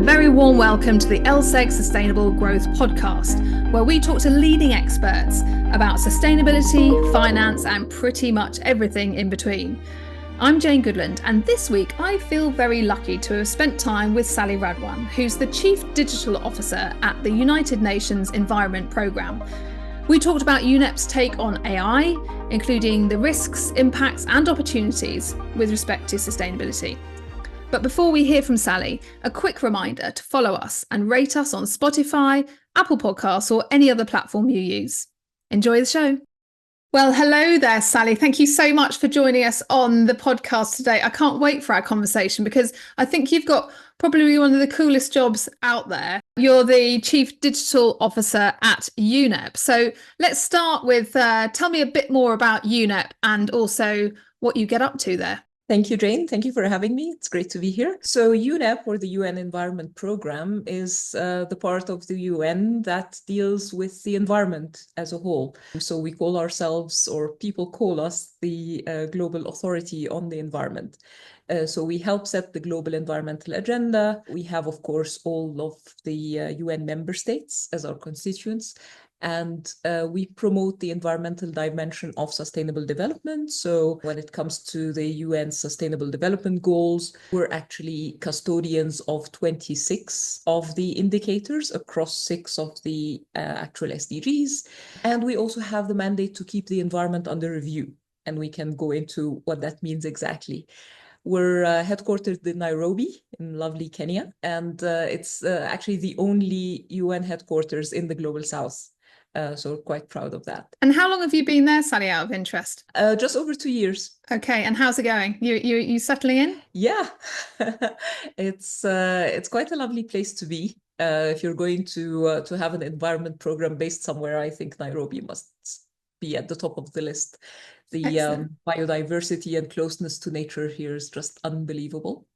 very warm welcome to the LSEG Sustainable Growth podcast, where we talk to leading experts about sustainability, finance, and pretty much everything in between. I'm Jane Goodland, and this week I feel very lucky to have spent time with Sally Radwan, who's the Chief Digital Officer at the United Nations Environment Programme. We talked about UNEP's take on AI, including the risks, impacts, and opportunities with respect to sustainability. But before we hear from Sally, a quick reminder to follow us and rate us on Spotify, Apple Podcasts, or any other platform you use. Enjoy the show. Well, hello there, Sally. Thank you so much for joining us on the podcast today. I can't wait for our conversation because I think you've got probably one of the coolest jobs out there. You're the Chief Digital Officer at UNEP. So let's start with, tell me a bit more about UNEP and also what you get up to there. Thank you, Jane. Thank you for having me. It's great to be here. So UNEP, or the UN Environment Programme, is the part of the UN that deals with the environment as a whole. So we call ourselves, or people call us, the global authority on the environment. So we help set the global environmental agenda. We have, of course, all of the UN member states as our constituents. And we promote the environmental dimension of sustainable development. So when it comes to the UN Sustainable Development Goals, we're actually custodians of 26 of the indicators across 6 of the actual SDGs. And we also have the mandate to keep the environment under review. And we can go into what that means exactly. We're headquartered in Nairobi, in lovely Kenya. And it's actually the only UN headquarters in the Global South. So we're quite proud of that. And how long have you been there, Sally, out of interest? Just over 2 years. Okay, and how's it going? You settling in? Yeah, it's quite a lovely place to be. If you're going to have an environment program based somewhere, I think Nairobi must be at the top of the list. The biodiversity and closeness to nature here is just unbelievable.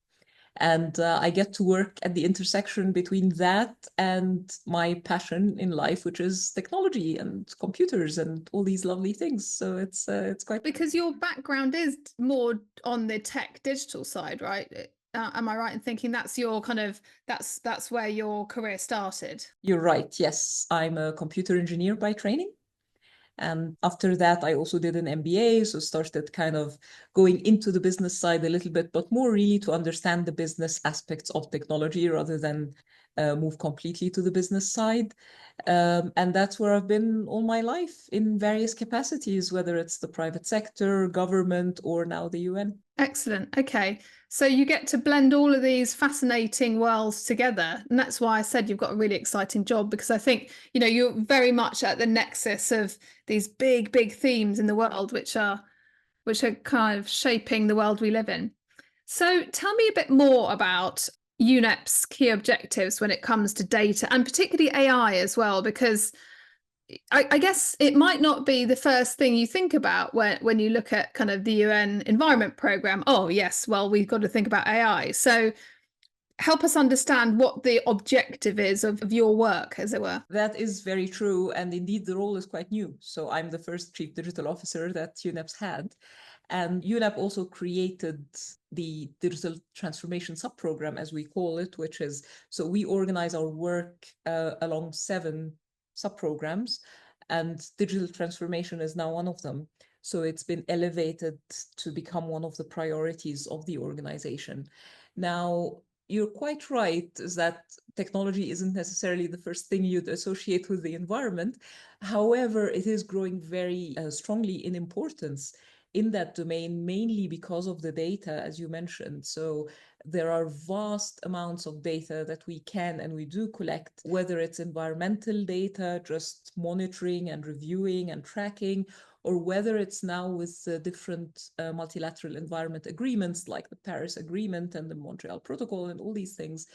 And I get to work at the intersection between that and my passion in life, which is technology and computers and all these lovely things. So it's quite... Because your background is more on the tech digital side, right? Am I right in thinking that's your kind of, that's where your career started? You're right. Yes, I'm a computer engineer by training. And after that, I also did an MBA, so started kind of going into the business side a little bit, but more really to understand the business aspects of technology rather than move completely to the business side. And that's where I've been all my life in various capacities, whether it's the private sector, government, or now the UN. Excellent. Okay. So you get to blend all of these fascinating worlds together. And that's why I said you've got a really exciting job, because I think, you know, you're very much at the nexus of these big, big themes in the world, which are kind of shaping the world we live in. So tell me a bit more about UNEP's key objectives when it comes to data, and particularly AI as well, because I guess it might not be the first thing you think about when you look at kind of the UN Environment Programme. Oh, yes, well, we've got to think about AI. So help us understand what the objective is of your work, as it were. That is very true. And indeed, the role is quite new. So I'm the first Chief Digital Officer that UNEP's had. And UNEP also created the Digital Transformation Subprogram, as we call it, which is, so we organize our work along 7 subprograms, and digital transformation is now one of them. So it's been elevated to become one of the priorities of the organization. Now, you're quite right, is that technology isn't necessarily the first thing you'd associate with the environment. However, it is growing very strongly in importance in that domain, mainly because of the data, as you mentioned. So there are vast amounts of data that we can and we do collect, whether it's environmental data, just monitoring and reviewing and tracking, or whether it's now with different multilateral environment agreements like the Paris Agreement and the Montreal Protocol and all these things.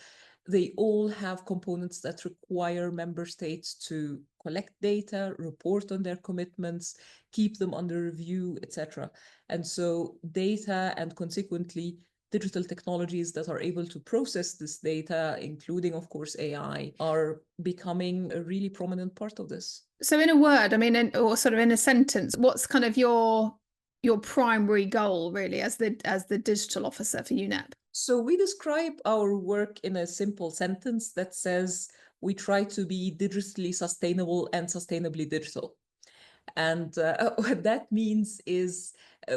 They all have components that require member states to collect data, report on their commitments, keep them under review, etc. And so data, and consequently digital technologies that are able to process this data, including, of course, AI, are becoming a really prominent part of this. So in a word, I mean, or sort of in a sentence, what's kind of your primary goal really as the digital officer for UNEP? So we describe our work in a simple sentence that says we try to be digitally sustainable and sustainably digital. And what that means is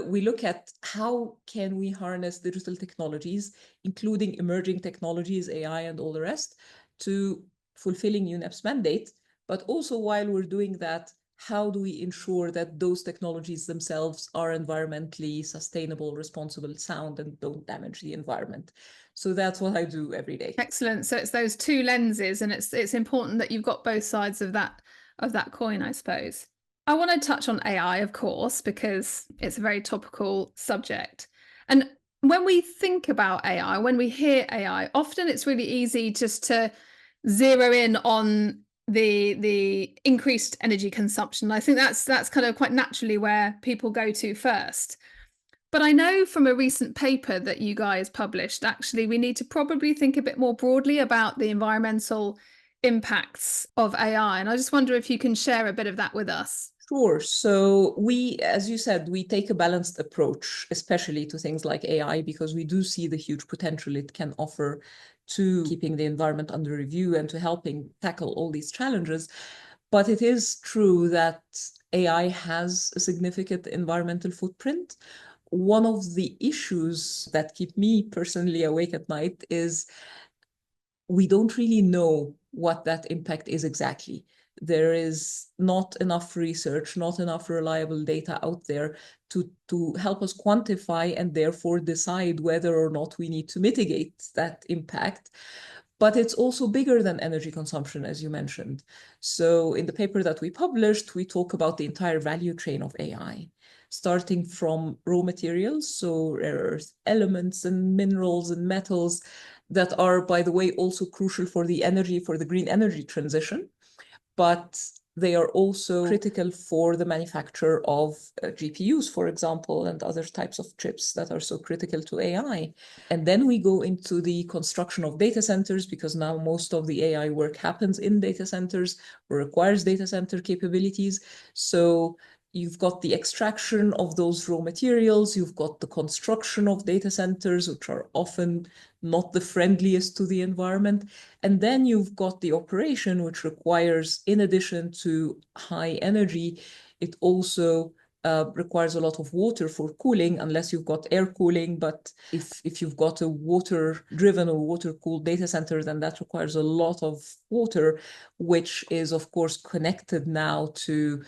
we look at how can we harness digital technologies, including emerging technologies, AI and all the rest, to fulfilling UNEP's mandate. But also while we're doing that, how do we ensure that those technologies themselves are environmentally sustainable, responsible, sound, and don't damage the environment? So that's what I do every day. Excellent. So it's those two lenses, and it's important that you've got both sides of that coin, I suppose. I want to touch on AI, of course, because it's a very topical subject. And when we think about AI, when we hear AI, often it's really easy just to zero in on the increased energy consumption. I think that's kind of quite naturally where people go to first. But I know from a recent paper that you guys published, actually, we need to probably think a bit more broadly about the environmental impacts of AI. And I just wonder if you can share a bit of that with us. Sure. So we, as you said, we take a balanced approach, especially to things like AI, because we do see the huge potential it can offer to keeping the environment under review and to helping tackle all these challenges. But it is true that AI has a significant environmental footprint. One of the issues that keep me personally awake at night is we don't really know what that impact is exactly. There is not enough research, not enough reliable data out there to help us quantify and therefore decide whether or not we need to mitigate that impact. But it's also bigger than energy consumption, as you mentioned. So in the paper that we published, we talk about the entire value chain of AI, starting from raw materials, so rare earth elements and minerals and metals that are, by the way, also crucial for the green energy transition. But they are also critical for the manufacture of GPUs, for example, and other types of chips that are so critical to AI. And then we go into the construction of data centers, because now most of the AI work happens in data centers or requires data center capabilities. So you've got the extraction of those raw materials, you've got the construction of data centers, which are often not the friendliest to the environment. And then you've got the operation, which requires, in addition to high energy, it also requires a lot of water for cooling, unless you've got air cooling. But if you've got a water-driven or water-cooled data center, then that requires a lot of water, which is, of course, connected now to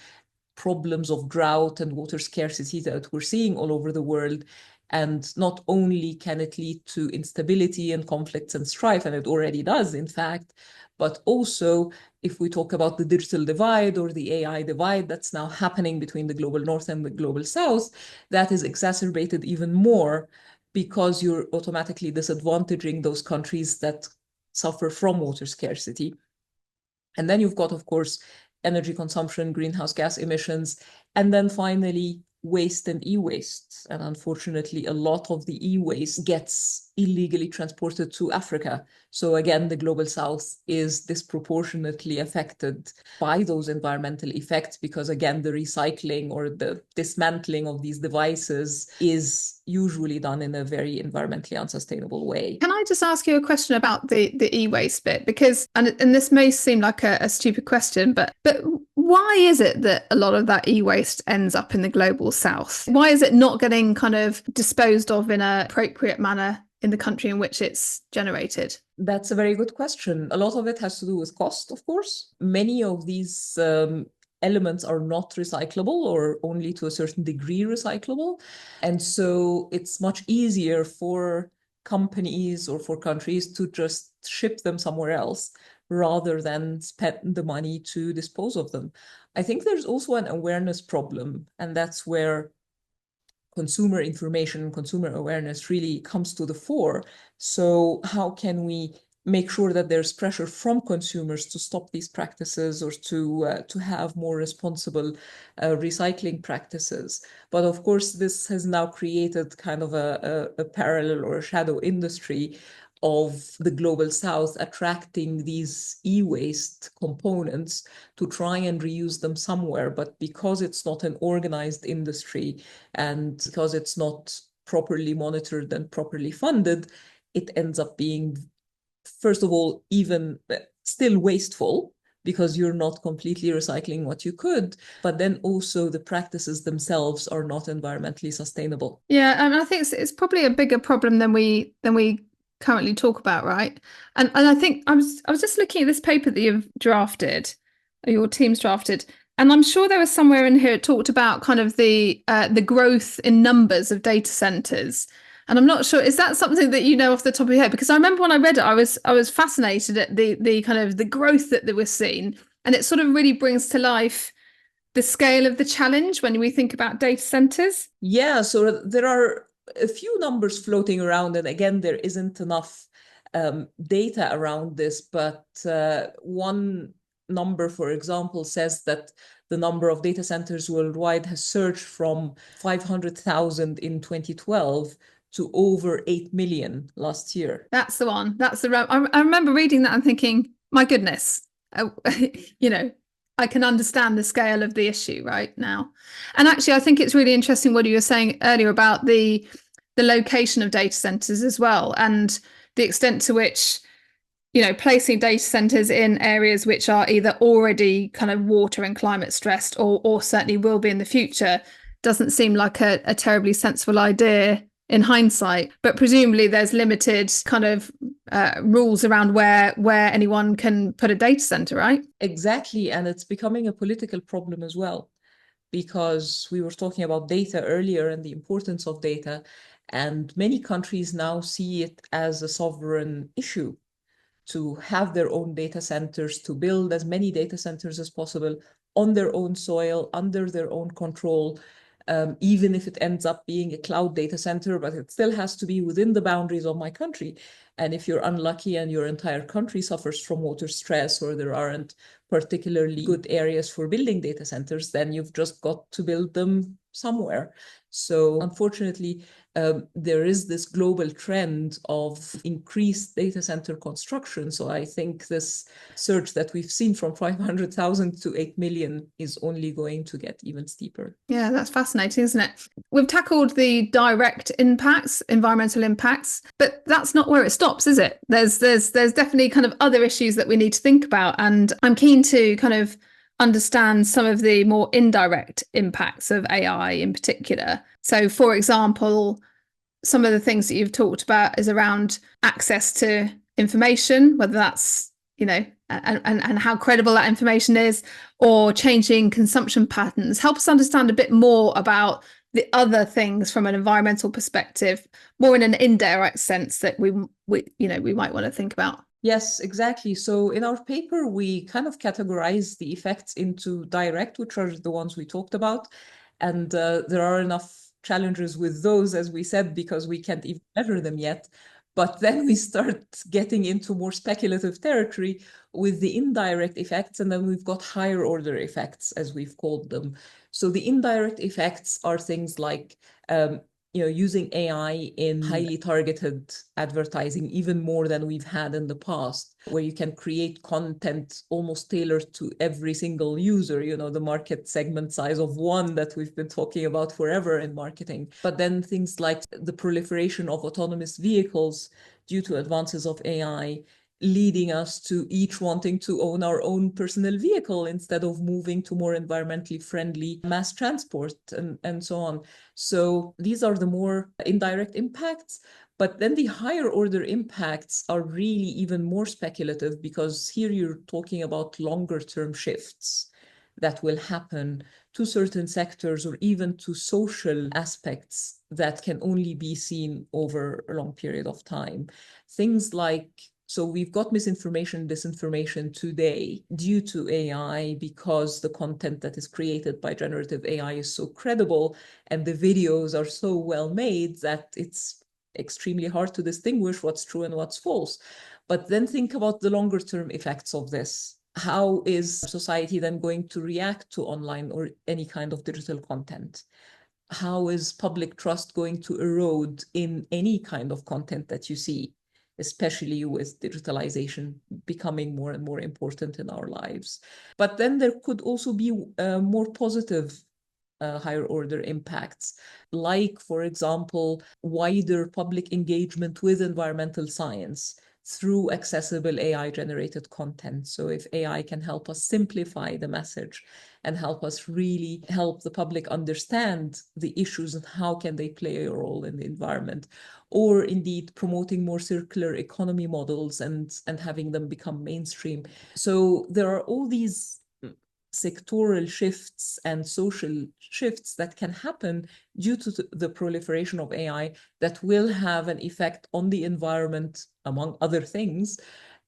problems of drought and water scarcity that we're seeing all over the world. And not only can it lead to instability and conflicts and strife, and it already does, in fact, but also if we talk about the digital divide or the AI divide that's now happening between the global north and the global south, that is exacerbated even more because you're automatically disadvantaging those countries that suffer from water scarcity. And then you've got, of course, energy consumption, greenhouse gas emissions, and then finally waste and e-waste. And unfortunately, a lot of the e-waste gets illegally transported to Africa. So again, the global south is disproportionately affected by those environmental effects because, again, the recycling or the dismantling of these devices is usually done in a very environmentally unsustainable way. Can I just ask you a question about the e-waste bit? Because, and this may seem like a stupid question, but why is it that a lot of that e-waste ends up in the global south? Why is it not getting kind of disposed of in an appropriate manner in the country in which it's generated? That's a very good question. A lot of it has to do with cost, of course. Many of these elements are not recyclable or only to a certain degree recyclable. And so it's much easier for companies or for countries to just ship them somewhere else rather than spend the money to dispose of them. I think there's also an awareness problem, and that's where consumer information, consumer awareness really comes to the fore. So how can we make sure that there's pressure from consumers to stop these practices or to have more responsible recycling practices? But of course, this has now created kind of a parallel or a shadow industry of the global south attracting these e-waste components to try and reuse them somewhere. But because it's not an organized industry and because it's not properly monitored and properly funded, it ends up being, first of all, even still wasteful, because you're not completely recycling what you could, but then also the practices themselves are not environmentally sustainable. Yeah, and I think it's probably a bigger problem than we currently talk about, right? And I think I was just looking at this paper that you've drafted, or your team's drafted, and I'm sure there was somewhere in here it talked about kind of the growth in numbers of data centers. And I'm not sure, is that something that you know off the top of your head? Because I remember when I read it, I was fascinated at the kind of the growth that we're seeing, and it sort of really brings to life the scale of the challenge when we think about data centers. Yeah, so there are a few numbers floating around, and again, there isn't enough data around this, but one number, for example, says that the number of data centers worldwide has surged from 500,000 in 2012 to over 8 million last year. That's the one. That's the. I remember reading that and thinking, my goodness, you know, I can understand the scale of the issue right now. And actually, I think it's really interesting what you were saying earlier about the location of data centers as well, and the extent to which, placing data centers in areas which are either already kind of water and climate stressed, or certainly will be in the future, doesn't seem like a terribly sensible idea in hindsight. But presumably there's limited kind of rules around where anyone can put a data center, right? Exactly, and it's becoming a political problem as well, because we were talking about data earlier and the importance of data, and many countries now see it as a sovereign issue to have their own data centers, to build as many data centers as possible on their own soil, under their own control, even if it ends up being a cloud data center, but it still has to be within the boundaries of my country. And if you're unlucky and your entire country suffers from water stress, or there aren't particularly good areas for building data centers, then you've just got to build them somewhere. So unfortunately, there is this global trend of increased data center construction. So I think this surge that we've seen from 500,000 to 8 million is only going to get even steeper. Yeah, that's fascinating, isn't it? We've tackled the direct impacts, environmental impacts, but that's not where it stops, is it? There's definitely kind of other issues that we need to think about. And I'm keen to kind of understand some of the more indirect impacts of AI in particular. So, for example, some of the things that you've talked about is around access to information, whether that's, and how credible that information is, or changing consumption patterns. Help us understand a bit more about the other things from an environmental perspective, more in an indirect sense that we might want to think about. Yes, exactly. So in our paper, we kind of categorize the effects into direct, which are the ones we talked about. And there are enough challenges with those, as we said, because we can't even measure them yet. But then we start getting into more speculative territory with the indirect effects, and then we've got higher order effects, as we've called them. So the indirect effects are things like using AI in highly targeted advertising, even more than we've had in the past, where you can create content almost tailored to every single user, the market segment size of one that we've been talking about forever in marketing. But then things like the proliferation of autonomous vehicles due to advances of AI, leading us to each wanting to own our own personal vehicle instead of moving to more environmentally friendly mass transport and so on. So these are the more indirect impacts. But then the higher order impacts are really even more speculative, because here you're talking about longer term shifts that will happen to certain sectors or even to social aspects that can only be seen over a long period of time. Things like, so we've got misinformation, disinformation today due to AI, because the content that is created by generative AI is so credible and the videos are so well made that it's extremely hard to distinguish what's true and what's false. But then think about the longer term effects of this. How is society then going to react to online or any kind of digital content? How is public trust going to erode in any kind of content that you see, especially with digitalization becoming more and more important in our lives? But then there could also be more positive higher order impacts, like, for example, wider public engagement with environmental science through accessible AI-generated content. So if AI can help us simplify the message and help us really help the public understand the issues and how can they play a role in the environment, or indeed promoting more circular economy models and having them become mainstream. So there are all these sectoral shifts and social shifts that can happen due to the proliferation of AI that will have an effect on the environment, among other things,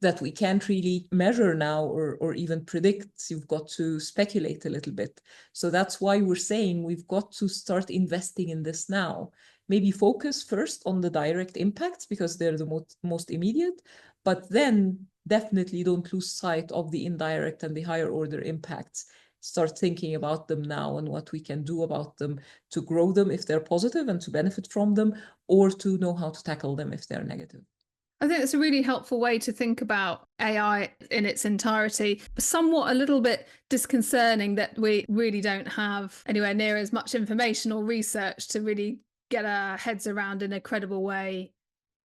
that we can't really measure now or even predict. You've got to speculate a little bit. So that's why we're saying we've got to start investing in this now. Maybe focus first on the direct impacts because they're the most immediate, but then definitely don't lose sight of the indirect and the higher order impacts. Start thinking about them now and what we can do about them to grow them if they're positive and to benefit from them, or to know how to tackle them if they're negative. I think it's a really helpful way to think about AI in its entirety. Somewhat a little bit disconcerting that we really don't have anywhere near as much information or research to really get our heads around in a credible way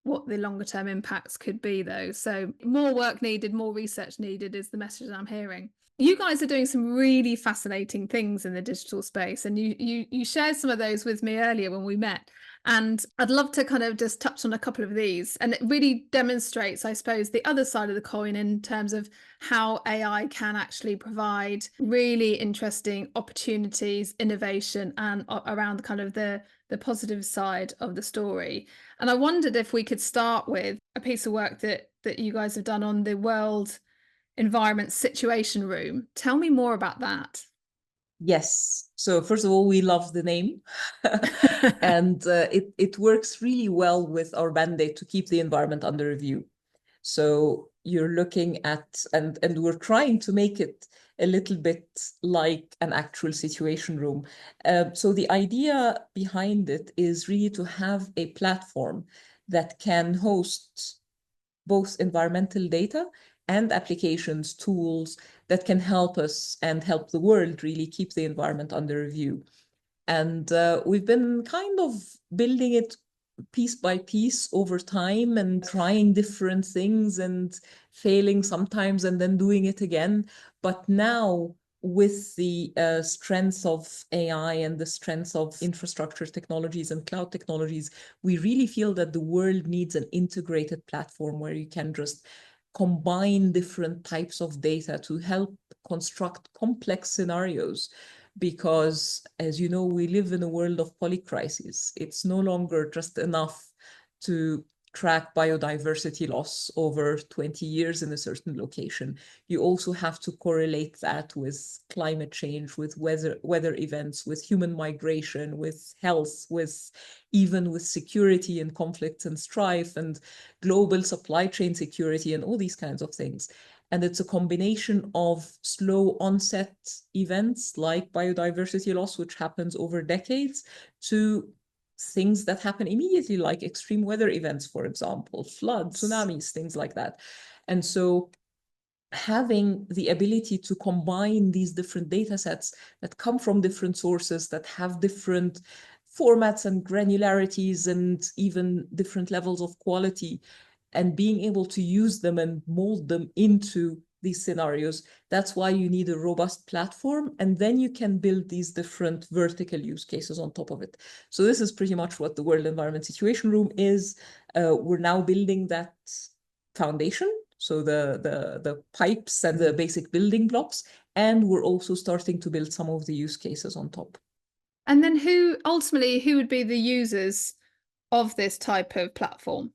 what the longer term impacts could be, though. So more work needed, more research needed is the message I'm hearing. You guys are doing some really fascinating things in the digital space, and you shared some of those with me earlier when we met. And I'd love to kind of just touch on a couple of these. And it really demonstrates, I suppose, the other side of the coin in terms of how AI can actually provide really interesting opportunities, innovation, and around kind of the positive side of the story. And I wondered if we could start with a piece of work that you guys have done on the World Environment Situation Room. Tell me more about that. Yes. So first of all, we love the name. And it works really well with our mandate to keep the environment under review. So you're looking at, and we're trying to make it a little bit like an actual situation room. So the idea behind it is really to have a platform that can host both environmental data and applications, tools that can help us and help the world really keep the environment under review. And we've been kind of building it piece by piece over time and trying different things and failing sometimes and then doing it again. But now, with the strength of AI and the strength of infrastructure technologies and cloud technologies, we really feel that the world needs an integrated platform where you can just combine different types of data to help construct complex scenarios. Because, as you know, we live in a world of polycrises. It's no longer just enough to track biodiversity loss over 20 years in a certain location. You also have to correlate that with climate change, with weather events, with human migration, with health, even with security and conflicts and strife and global supply chain security and all these kinds of things. And it's a combination of slow onset events like biodiversity loss, which happens over decades, to things that happen immediately, like extreme weather events, for example, floods, tsunamis, things like that. And so having the ability to combine these different data sets that come from different sources, that have different formats and granularities and even different levels of quality, and being able to use them and mold them into these scenarios, that's why you need a robust platform. And then you can build these different vertical use cases on top of it. So this is pretty much what the World Environment Situation Room is. We're now building that foundation, so the pipes and the basic building blocks, and we're also starting to build some of the use cases on top. And then who would be the users of this type of platform?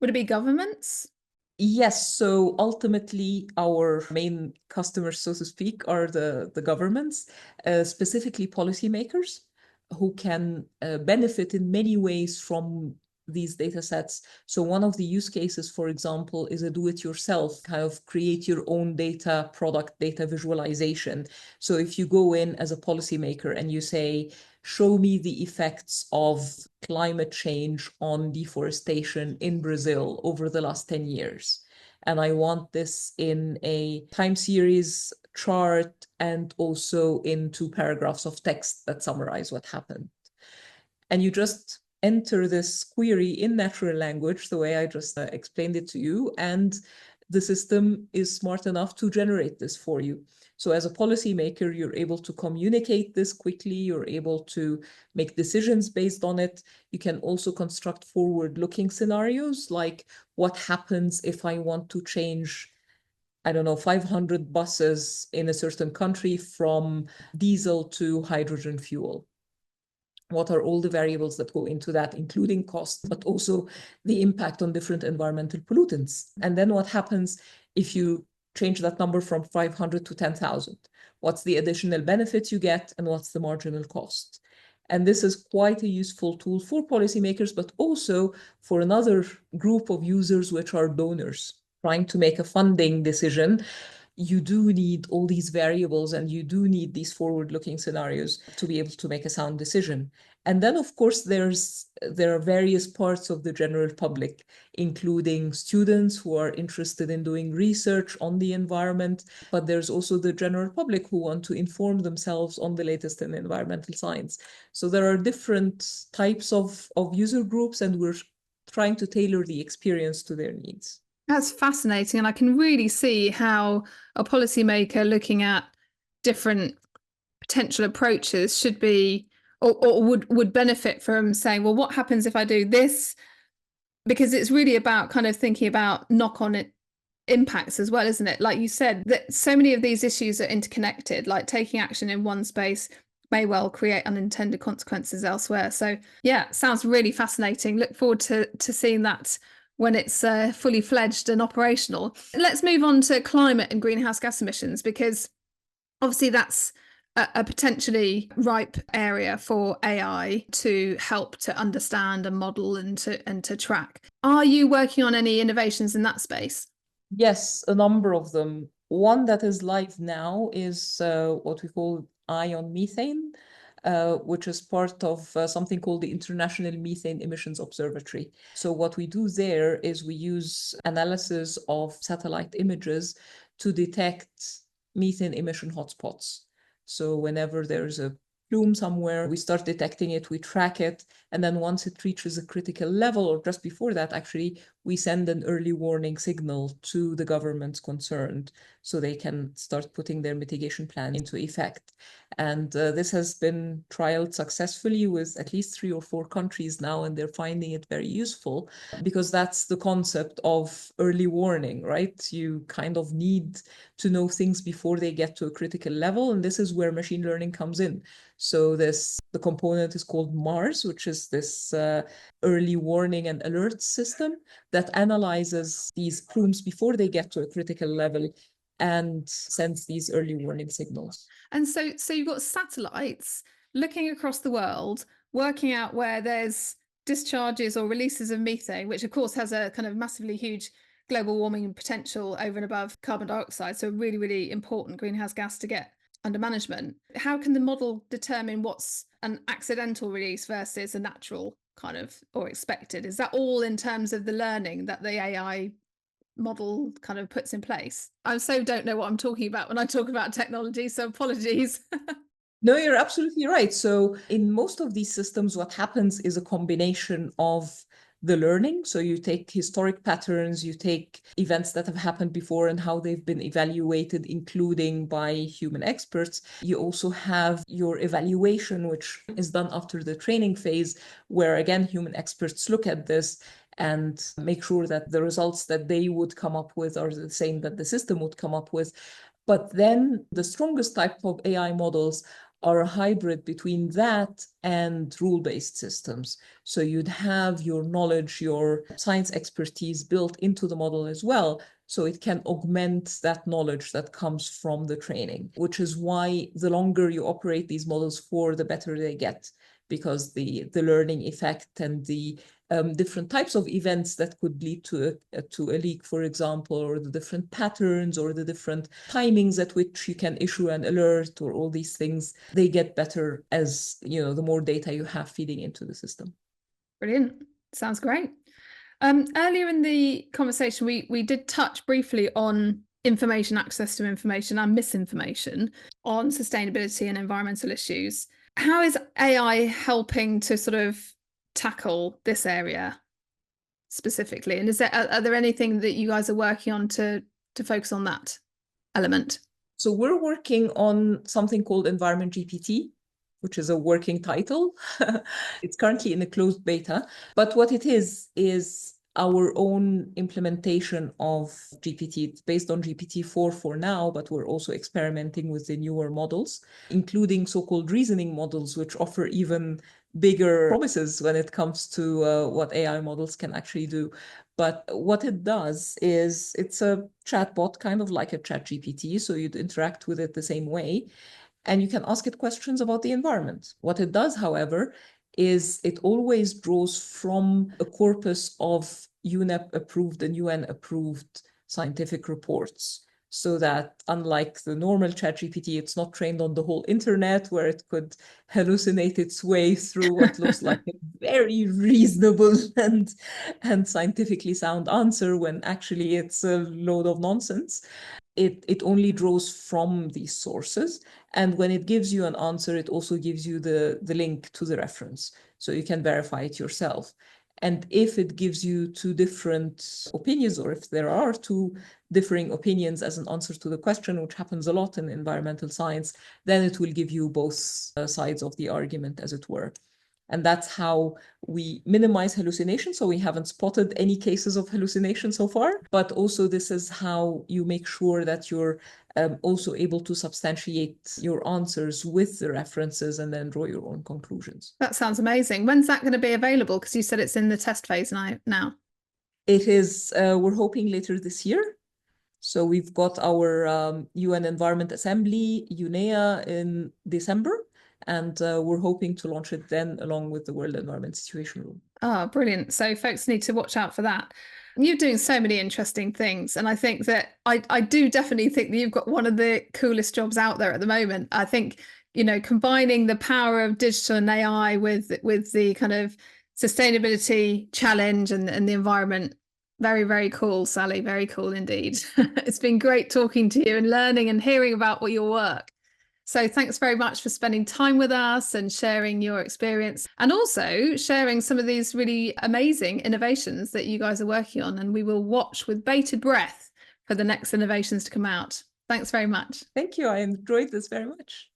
Would it be governments? Yes, so ultimately our main customers, so to speak, are the governments, specifically policymakers, who can benefit in many ways from these data sets. So one of the use cases, for example, is a do-it-yourself, kind of create your own data product, data visualization. So if you go in as a policymaker and you say, show me the effects of climate change on deforestation in Brazil over the last 10 years. And I want this in a time series chart and also in 2 paragraphs of text that summarize what happened. And you just enter this query in natural language, the way I just explained it to you, and the system is smart enough to generate this for you. So as a policymaker, you're able to communicate this quickly, you're able to make decisions based on it. You can also construct forward-looking scenarios, like what happens if I want to change, I don't know, 500 buses in a certain country from diesel to hydrogen fuel. What are all the variables that go into that, including cost, but also the impact on different environmental pollutants? And then what happens if you change that number from 500 to 10,000? What's the additional benefit you get, and what's the marginal cost? And this is quite a useful tool for policymakers, but also for another group of users, which are donors trying to make a funding decision. You do need all these variables, and you do need these forward-looking scenarios to be able to make a sound decision. And then, of course, there are various parts of the general public, including students who are interested in doing research on the environment, but there's also the general public who want to inform themselves on the latest in environmental science. So there are different types of user groups, and we're trying to tailor the experience to their needs. That's fascinating. And I can really see how a policymaker looking at different potential approaches should be or would benefit from saying, well, what happens if I do this? Because it's really about kind of thinking about knock-on impacts as well, isn't it? Like you said, that so many of these issues are interconnected, like taking action in one space may well create unintended consequences elsewhere. So yeah, sounds really fascinating. Look forward to seeing that when it's fully fledged and operational. Let's move on to climate and greenhouse gas emissions, because obviously that's a potentially ripe area for AI to help to understand and model and to track. Are you working on any innovations in that space? Yes, a number of them. One that is live now is what we call Eye on Methane, which is part of something called the International Methane Emissions Observatory. So what we do there is we use analysis of satellite images to detect methane emission hotspots. So whenever there's a plume somewhere, we start detecting it, we track it, and then once it reaches a critical level, or just before that, actually, we send an early warning signal to the governments concerned so they can start putting their mitigation plan into effect. And this has been trialed successfully with at least 3 or 4 countries now, and they're finding it very useful, because that's the concept of early warning, right? You kind of need to know things before they get to a critical level, and this is where machine learning comes in. So the component is called MARS, which is this early warning and alert system that analyzes these plumes before they get to a critical level and sends these early warning signals. And so you've got satellites looking across the world, working out where there's discharges or releases of methane, which of course has a kind of massively huge global warming potential over and above carbon dioxide. So really, really important greenhouse gas to get under management. How can the model determine what's an accidental release versus a natural kind of or expected? Is that all in terms of the learning that the AI model kind of puts in place? I so don't know what I'm talking about when I talk about technology, so apologies. No, you're absolutely right. So in most of these systems, what happens is a combination of the learning. So you take historic patterns, you take events that have happened before and how they've been evaluated, including by human experts. You also have your evaluation, which is done after the training phase, where again, human experts look at this and make sure that the results that they would come up with are the same that the system would come up with. But then the strongest type of AI models are a hybrid between that and rule-based systems. So you'd have your knowledge, your science expertise built into the model as well, so it can augment that knowledge that comes from the training, which is why the longer you operate these models for, the better they get, because the learning effect and the different types of events that could lead to a leak, for example, or the different patterns or the different timings at which you can issue an alert, or all these things, they get better as, you know, the more data you have feeding into the system. Brilliant. Sounds great. Earlier in the conversation, we did touch briefly on information, access to information and misinformation on sustainability and environmental issues. How is AI helping to sort of tackle this area specifically? And are there anything that you guys are working on to focus on that element? So we're working on something called Environment GPT, which is a working title. It's currently in a closed beta, but what it is our own implementation of GPT. It's based on GPT-4 for now, but we're also experimenting with the newer models, including so-called reasoning models, which offer even bigger promises when it comes to what AI models can actually do. But what it does is it's a chatbot, kind of like a ChatGPT, so you'd interact with it the same way, and you can ask it questions about the environment. What it does, however, is it always draws from a corpus of UNEP approved and UN approved scientific reports, so that unlike the normal ChatGPT, it's not trained on the whole internet where it could hallucinate its way through what looks like a very reasonable and scientifically sound answer when actually it's a load of nonsense. It only draws from these sources. And when it gives you an answer, it also gives you the link to the reference, so you can verify it yourself. And if it gives you two different opinions, or if there are two differing opinions as an answer to the question, which happens a lot in environmental science, then it will give you both sides of the argument, as it were. And that's how we minimize hallucination. So we haven't spotted any cases of hallucination so far, but also this is how you make sure that you're also able to substantiate your answers with the references and then draw your own conclusions. That sounds amazing. When's that going to be available? Because you said it's in the test phase now. It is, we're hoping later this year. So we've got our UN Environment Assembly, UNEA, in December. And we're hoping to launch it then along with the World Environment Situation Room. Oh, brilliant. So folks need to watch out for that. You're doing so many interesting things. And I think that I do definitely think that you've got one of the coolest jobs out there at the moment. I think, combining the power of digital and AI with the kind of sustainability challenge and the environment. Very, very cool, Sally. Very cool indeed. It's been great talking to you and learning and hearing about your work. So thanks very much for spending time with us and sharing your experience, and also sharing some of these really amazing innovations that you guys are working on. And we will watch with bated breath for the next innovations to come out. Thanks very much. Thank you. I enjoyed this very much.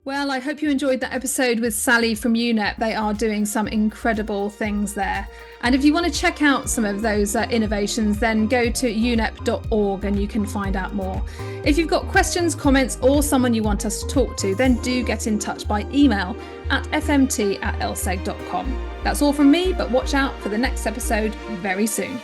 Well, I hope you enjoyed that episode with Sally from UNEP. They are doing some incredible things there. And if you want to check out some of those innovations, then go to unep.org and you can find out more. If you've got questions, comments, or someone you want us to talk to, then do get in touch by email at fmt@lseg.com. That's all from me, but watch out for the next episode very soon.